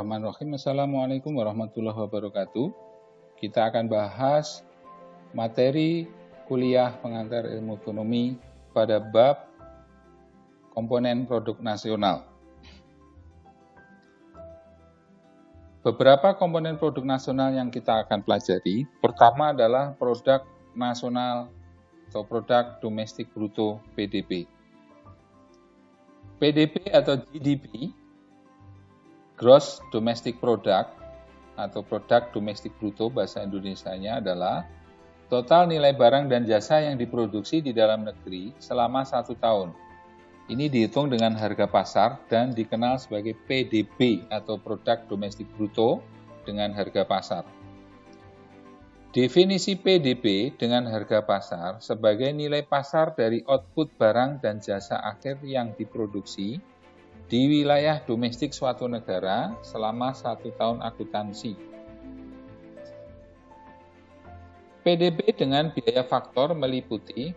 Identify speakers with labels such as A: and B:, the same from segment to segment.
A: Bismillahirrahmanirrahim. Assalamualaikum warahmatullahi wabarakatuh. Kita akan bahas materi kuliah pengantar ilmu ekonomi pada bab komponen produk nasional. Beberapa komponen produk nasional yang kita akan pelajari, pertama adalah produk nasional atau produk domestik bruto PDB. PDB atau GDP, Gross Domestic Product atau produk domestik bruto bahasa Indonesianya adalah total nilai barang dan jasa yang diproduksi di dalam negeri selama 1 tahun. Ini dihitung dengan harga pasar dan dikenal sebagai PDB atau produk domestik bruto dengan harga pasar. Definisi PDB dengan harga pasar sebagai nilai pasar dari output barang dan jasa akhir yang diproduksi di wilayah domestik suatu negara selama 1 tahun akuntansi. PDB dengan biaya faktor meliputi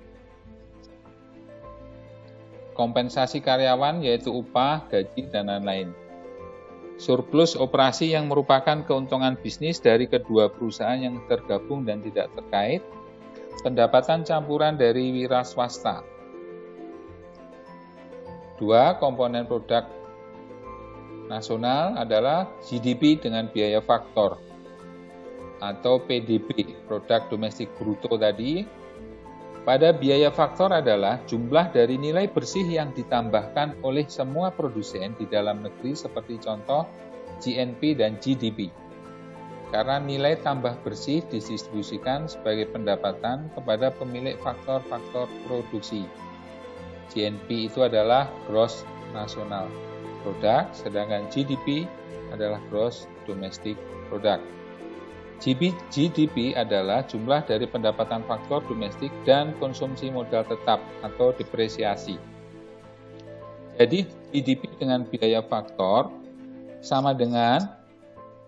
A: kompensasi karyawan yaitu upah, gaji, dan lain-lain. Surplus operasi yang merupakan keuntungan bisnis dari kedua perusahaan yang tergabung dan tidak terkait. Pendapatan campuran dari wira swasta. 2. Komponen produk nasional adalah GDP dengan biaya faktor atau PDB, produk domestik bruto tadi. Pada biaya faktor adalah jumlah dari nilai bersih yang ditambahkan oleh semua produsen di dalam negeri seperti contoh GNP dan GDP. Karena nilai tambah bersih didistribusikan sebagai pendapatan kepada pemilik faktor-faktor produksi. GNP itu adalah Gross National Product, sedangkan GDP adalah Gross Domestic Product. GDP adalah jumlah dari pendapatan faktor domestik dan konsumsi modal tetap atau depresiasi. Jadi GDP dengan biaya faktor sama dengan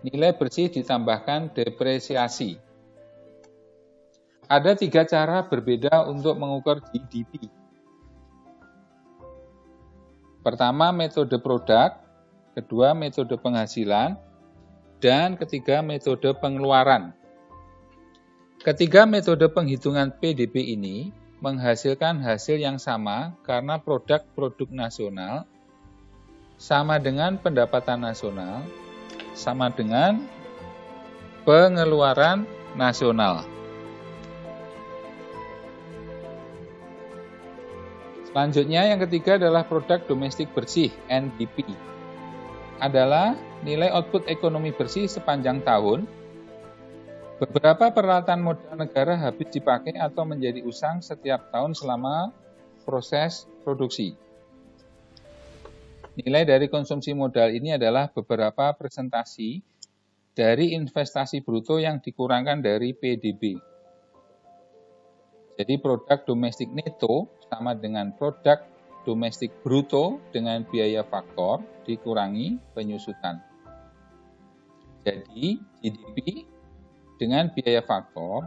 A: nilai bersih ditambahkan depresiasi. Ada 3 cara berbeda untuk mengukur GDP. Pertama, metode produk, kedua, metode penghasilan, dan ketiga, metode pengeluaran. Ketiga metode penghitungan PDB ini menghasilkan hasil yang sama karena produk-produk nasional sama dengan pendapatan nasional, sama dengan pengeluaran nasional. Selanjutnya yang ketiga adalah produk domestik bersih, NDP. Adalah nilai output ekonomi bersih sepanjang tahun. Beberapa peralatan modal negara habis dipakai atau menjadi usang setiap tahun selama proses produksi. Nilai dari konsumsi modal ini adalah beberapa presentasi dari investasi bruto yang dikurangkan dari PDB. Jadi produk domestik neto sama dengan produk domestik bruto dengan biaya faktor dikurangi penyusutan. Jadi GDP dengan biaya faktor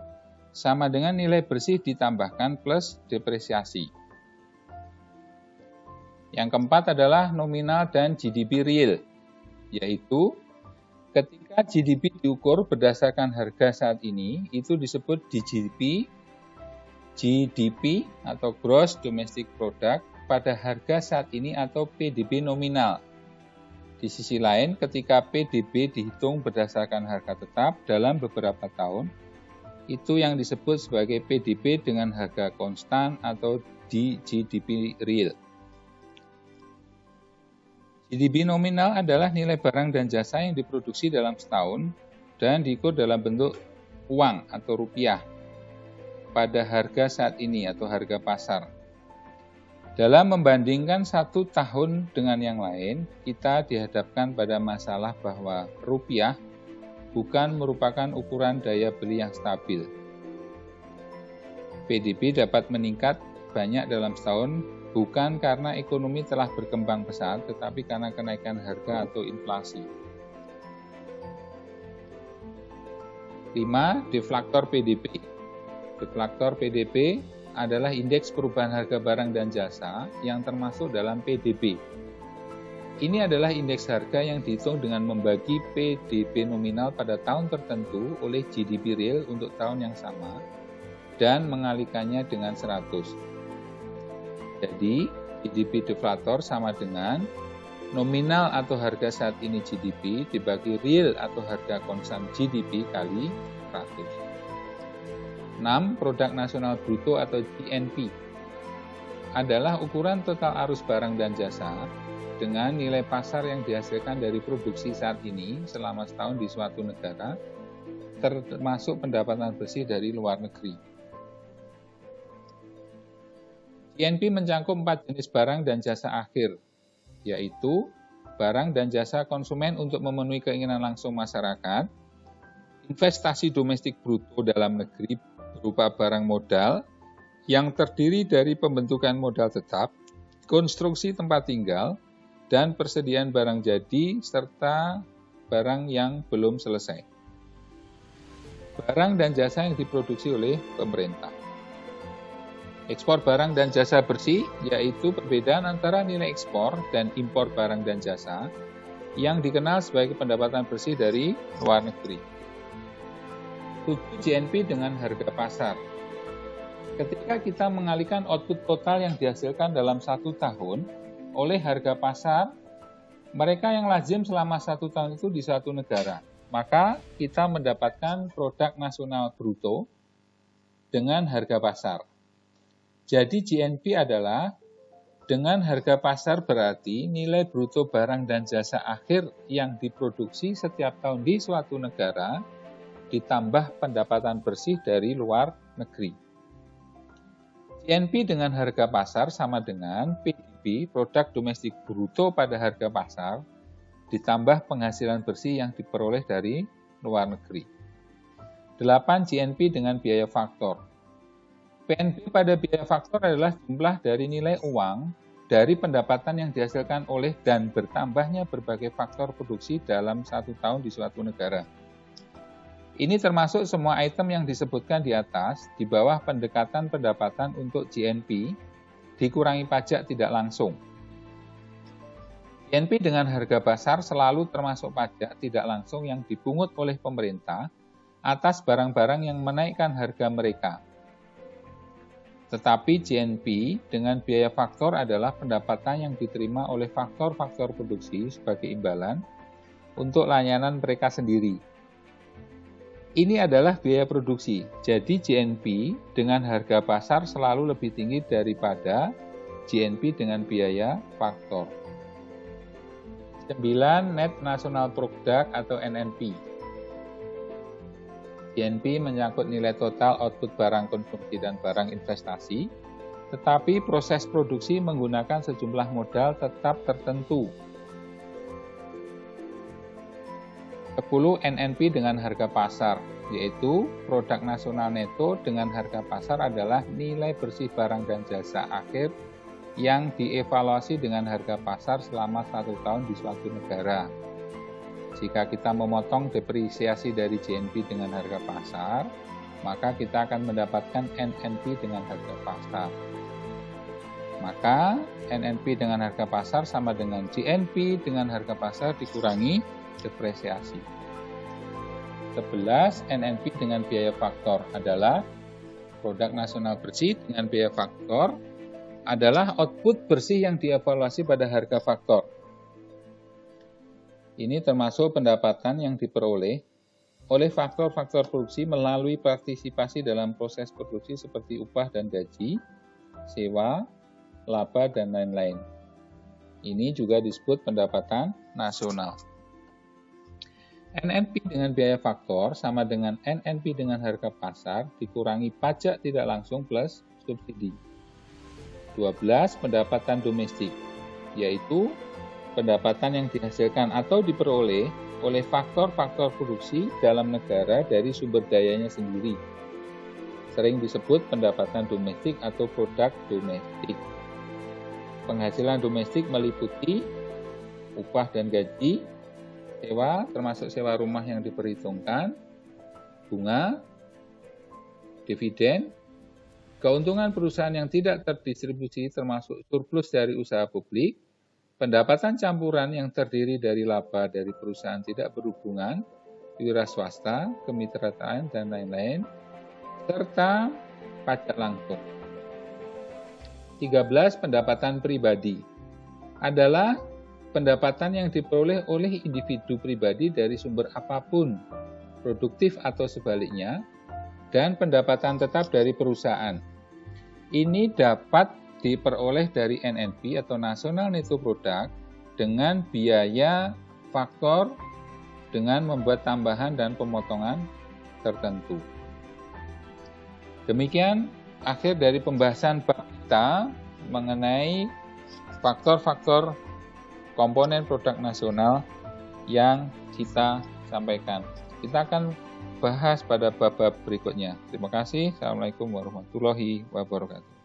A: sama dengan nilai bersih ditambahkan plus depresiasi. Yang keempat adalah nominal dan GDP real, yaitu ketika GDP diukur berdasarkan harga saat ini, itu disebut GDP atau Gross Domestic Product pada harga saat ini atau PDB nominal. Di sisi lain, ketika PDB dihitung berdasarkan harga tetap dalam beberapa tahun, itu yang disebut sebagai PDB dengan harga konstan atau GDP real. GDP nominal adalah nilai barang dan jasa yang diproduksi dalam setahun dan diukur dalam bentuk uang atau rupiah pada harga saat ini atau harga pasar. Dalam membandingkan 1 tahun dengan yang lain, kita dihadapkan pada masalah bahwa rupiah bukan merupakan ukuran daya beli yang stabil. PDB dapat meningkat banyak dalam setahun bukan karena ekonomi telah berkembang pesat, tetapi karena kenaikan harga atau inflasi. 5. Deflator PDB. Deflator PDB adalah indeks perubahan harga barang dan jasa yang termasuk dalam PDB. Ini adalah indeks harga yang dihitung dengan membagi PDB nominal pada tahun tertentu oleh GDP real untuk tahun yang sama dan mengalikannya dengan 100. Jadi, GDP deflator sama dengan nominal atau harga saat ini GDP dibagi real atau harga konstan GDP kali 100. 6. Produk nasional bruto atau GNP adalah ukuran total arus barang dan jasa dengan nilai pasar yang dihasilkan dari produksi saat ini selama setahun di suatu negara, termasuk pendapatan bersih dari luar negeri. GNP mencakup 4 jenis barang dan jasa akhir, yaitu barang dan jasa konsumen untuk memenuhi keinginan langsung masyarakat, investasi domestik bruto dalam negeri berupa barang modal yang terdiri dari pembentukan modal tetap, konstruksi tempat tinggal, dan persediaan barang jadi serta barang yang belum selesai. Barang dan jasa yang diproduksi oleh pemerintah. Ekspor barang dan jasa bersih yaitu perbedaan antara nilai ekspor dan impor barang dan jasa yang dikenal sebagai pendapatan bersih dari luar negeri. 7. GNP dengan harga pasar. Ketika kita mengalihkan output total yang dihasilkan dalam 1 tahun oleh harga pasar, mereka yang lazim selama 1 tahun itu di suatu negara, maka kita mendapatkan produk nasional bruto dengan harga pasar. Jadi GNP adalah dengan harga pasar berarti nilai bruto barang dan jasa akhir yang diproduksi setiap tahun di suatu negara ditambah pendapatan bersih dari luar negeri. GNP dengan harga pasar sama dengan PDB, produk domestik bruto pada harga pasar, ditambah penghasilan bersih yang diperoleh dari luar negeri. 8. GNP dengan biaya faktor. PNB pada biaya faktor adalah jumlah dari nilai uang dari pendapatan yang dihasilkan oleh dan bertambahnya berbagai faktor produksi dalam 1 tahun di suatu negara. Ini termasuk semua item yang disebutkan di atas di bawah pendekatan pendapatan untuk GNP dikurangi pajak tidak langsung. GNP dengan harga pasar selalu termasuk pajak tidak langsung yang dipungut oleh pemerintah atas barang-barang yang menaikkan harga mereka. Tetapi GNP dengan biaya faktor adalah pendapatan yang diterima oleh faktor-faktor produksi sebagai imbalan untuk layanan mereka sendiri. Ini adalah biaya produksi, jadi GNP dengan harga pasar selalu lebih tinggi daripada GNP dengan biaya faktor. 9. Net National Product atau NNP. GNP menyangkut nilai total output barang konsumsi dan barang investasi, tetapi proses produksi menggunakan sejumlah modal tetap tertentu. 10. NNP dengan harga pasar, yaitu produk nasional neto dengan harga pasar adalah nilai bersih barang dan jasa akhir yang dievaluasi dengan harga pasar selama 1 tahun di suatu negara. Jika kita memotong depresiasi dari GNP dengan harga pasar, maka kita akan mendapatkan NNP dengan harga pasar. Maka NNP dengan harga pasar sama dengan GNP dengan harga pasar dikurangi depresiasi. 11. NNP dengan biaya faktor adalah produk nasional bersih dengan biaya faktor adalah output bersih yang dievaluasi pada harga faktor. Ini termasuk pendapatan yang diperoleh oleh faktor-faktor produksi melalui partisipasi dalam proses produksi seperti upah dan gaji, sewa, laba, dan lain-lain. Ini juga disebut pendapatan nasional. NNP dengan biaya faktor sama dengan NNP dengan harga pasar dikurangi pajak tidak langsung plus subsidi. 12. Pendapatan domestik, yaitu pendapatan yang dihasilkan atau diperoleh oleh faktor-faktor produksi dalam negara dari sumber dayanya sendiri. Sering disebut pendapatan domestik atau produk domestik. Penghasilan domestik meliputi upah dan gaji, sewa, termasuk sewa rumah yang diperhitungkan, bunga, dividen, keuntungan perusahaan yang tidak terdistribusi termasuk surplus dari usaha publik, pendapatan campuran yang terdiri dari laba dari perusahaan tidak berhubungan, wira swasta, kemitraan, dan lain-lain, serta pajak langsung. 13. Pendapatan pribadi adalah pendapatan yang diperoleh oleh individu pribadi dari sumber apapun, produktif atau sebaliknya, dan pendapatan tetap dari perusahaan. Ini dapat diperoleh dari NNP atau National Netto Product dengan biaya faktor dengan membuat tambahan dan pemotongan tertentu. Demikian akhir dari pembahasan bab kita mengenai faktor-faktor komponen produk nasional yang kita sampaikan. Kita akan bahas pada bab-bab berikutnya. Terima kasih. Assalamualaikum warahmatullahi wabarakatuh.